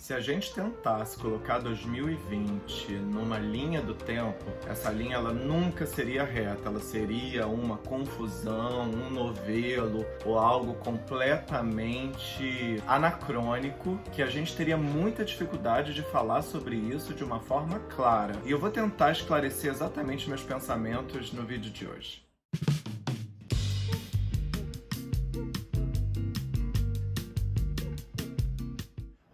Se a gente tentasse colocar 2020 numa linha do tempo, essa linha ela nunca seria reta, ela seria uma confusão, um novelo ou algo completamente anacrônico que a gente teria muita dificuldade de falar sobre isso de uma forma clara. E eu vou tentar esclarecer exatamente meus pensamentos no vídeo de hoje.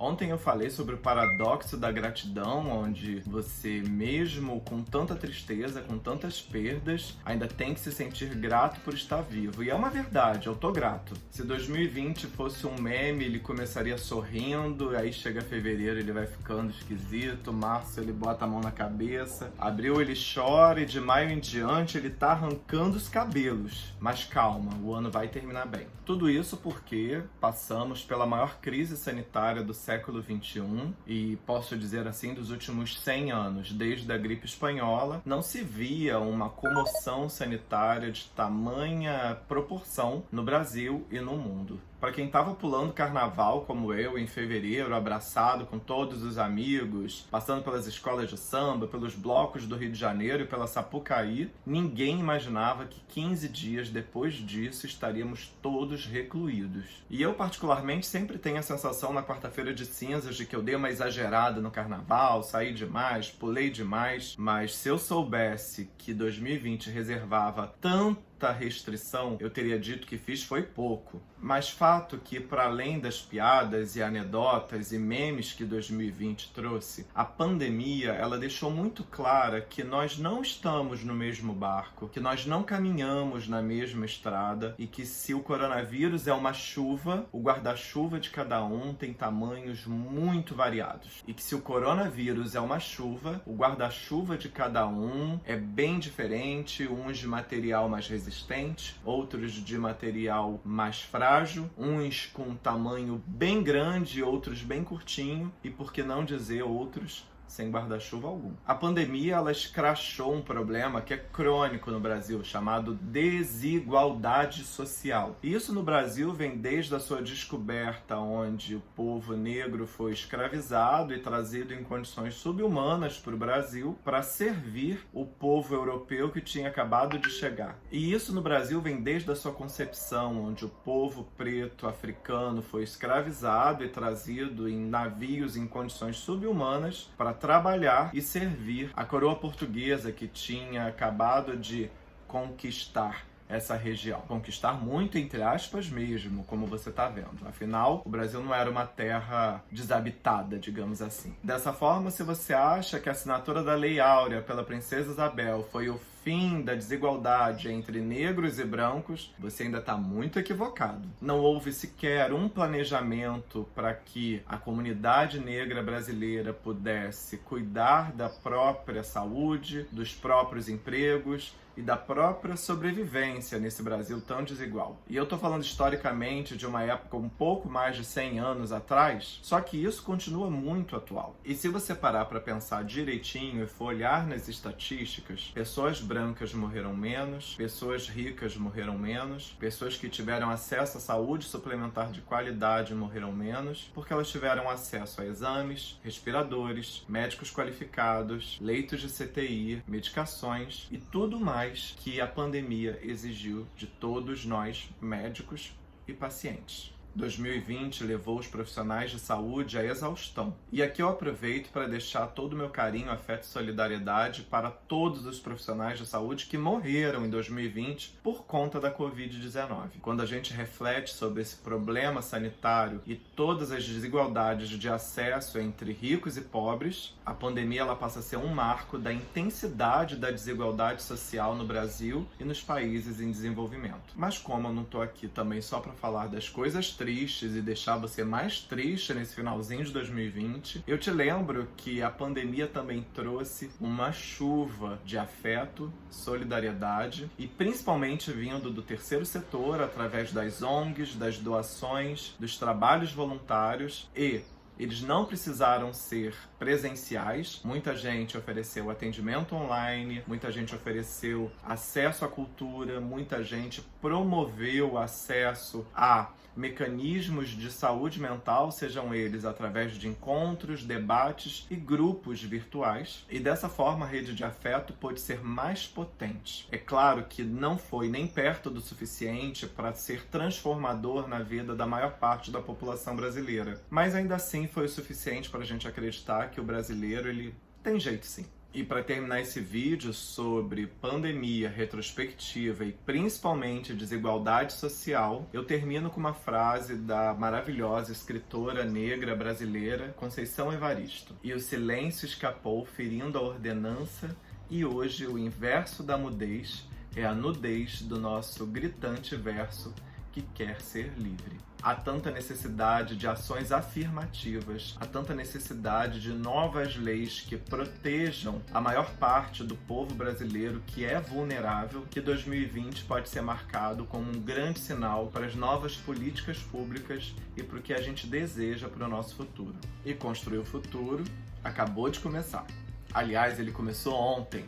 Ontem eu falei sobre o paradoxo da gratidão, onde você, mesmo com tanta tristeza, com tantas perdas, ainda tem que se sentir grato por estar vivo. E é uma verdade, eu tô grato. Se 2020 fosse um meme, ele começaria sorrindo, aí chega fevereiro, ele vai ficando esquisito, março ele bota a mão na cabeça, abril ele chora e de maio em diante ele tá arrancando os cabelos. Mas calma, o ano vai terminar bem. Tudo isso porque passamos pela maior crise sanitária do século XXI e, posso dizer assim, dos últimos 100 anos. Desde a gripe espanhola, não se via uma comoção sanitária de tamanha proporção no Brasil e no mundo. Para quem estava pulando carnaval como eu em fevereiro, abraçado com todos os amigos, passando pelas escolas de samba, pelos blocos do Rio de Janeiro e pela Sapucaí, ninguém imaginava que 15 dias depois disso estaríamos todos recluídos. E eu particularmente sempre tenho a sensação na quarta-feira de cinzas de que eu dei uma exagerada no carnaval, saí demais, pulei demais, mas se eu soubesse que 2020 reservava tanta restrição, eu teria dito que fiz foi pouco. Mas fato que, para além das piadas e anedotas e memes que 2020 trouxe, a pandemia, ela deixou muito clara que nós não estamos no mesmo barco, que nós não caminhamos na mesma estrada e que se o coronavírus é uma chuva, o guarda-chuva de cada um tem tamanhos muito variados. E que se o coronavírus é uma chuva, o guarda-chuva de cada um é bem diferente, uns de material mais resistente, outros de material mais frágil, uns com um tamanho bem grande, outros bem curtinho e, por que não dizer, outros sem guarda-chuva algum. A pandemia, ela escrachou um problema que é crônico no Brasil, chamado desigualdade social. E isso no Brasil vem desde a sua descoberta, onde o povo negro foi escravizado e trazido em condições subhumanas para o Brasil para servir o povo europeu que tinha acabado de chegar. E isso no Brasil vem desde a sua concepção, onde o povo preto africano foi escravizado e trazido em navios em condições subhumanas para trabalhar e servir a coroa portuguesa que tinha acabado de conquistar essa região. Conquistar muito, entre aspas mesmo, como você está vendo. Afinal, o Brasil não era uma terra desabitada, digamos assim. Dessa forma, se você acha que a assinatura da Lei Áurea pela Princesa Isabel foi o fim da desigualdade entre negros e brancos, você ainda está muito equivocado. Não houve sequer um planejamento para que a comunidade negra brasileira pudesse cuidar da própria saúde, dos próprios empregos e da própria sobrevivência nesse Brasil tão desigual. E eu tô falando historicamente de uma época um pouco mais de 100 anos atrás, só que isso continua muito atual. E se você parar para pensar direitinho e for olhar nas estatísticas, pessoas brancas morreram menos, pessoas ricas morreram menos, pessoas que tiveram acesso à saúde suplementar de qualidade morreram menos, porque elas tiveram acesso a exames, respiradores, médicos qualificados, leitos de CTI, medicações e tudo mais que a pandemia exigiu de todos nós, médicos e pacientes. 2020 levou os profissionais de saúde à exaustão. E aqui eu aproveito para deixar todo o meu carinho, afeto e solidariedade para todos os profissionais de saúde que morreram em 2020 por conta da Covid-19. Quando a gente reflete sobre esse problema sanitário e todas as desigualdades de acesso entre ricos e pobres, a pandemia ela passa a ser um marco da intensidade da desigualdade social no Brasil e nos países em desenvolvimento. Mas como eu não estou aqui também só para falar das coisas tristes e deixar você mais triste nesse finalzinho de 2020, eu te lembro que a pandemia também trouxe uma chuva de afeto, solidariedade e principalmente vindo do terceiro setor, através das ONGs, das doações, dos trabalhos voluntários e Eles não precisaram ser presenciais, muita gente ofereceu atendimento online, muita gente ofereceu acesso à cultura, muita gente promoveu acesso a mecanismos de saúde mental, sejam eles através de encontros, debates e grupos virtuais. E dessa forma a rede de afeto pôde ser mais potente. É claro que não foi nem perto do suficiente para ser transformador na vida da maior parte da população brasileira, mas ainda assim foi o suficiente para a gente acreditar que o brasileiro, ele tem jeito sim. E para terminar esse vídeo sobre pandemia, retrospectiva e principalmente desigualdade social, eu termino com uma frase da maravilhosa escritora negra brasileira Conceição Evaristo. E o silêncio escapou ferindo a ordenança, e hoje o inverso da mudez é a nudez do nosso gritante verso que quer ser livre. Há tanta necessidade de ações afirmativas, há tanta necessidade de novas leis que protejam a maior parte do povo brasileiro que é vulnerável, que 2020 pode ser marcado como um grande sinal para as novas políticas públicas e para o que a gente deseja para o nosso futuro. E construir o futuro acabou de começar. Aliás, ele começou ontem.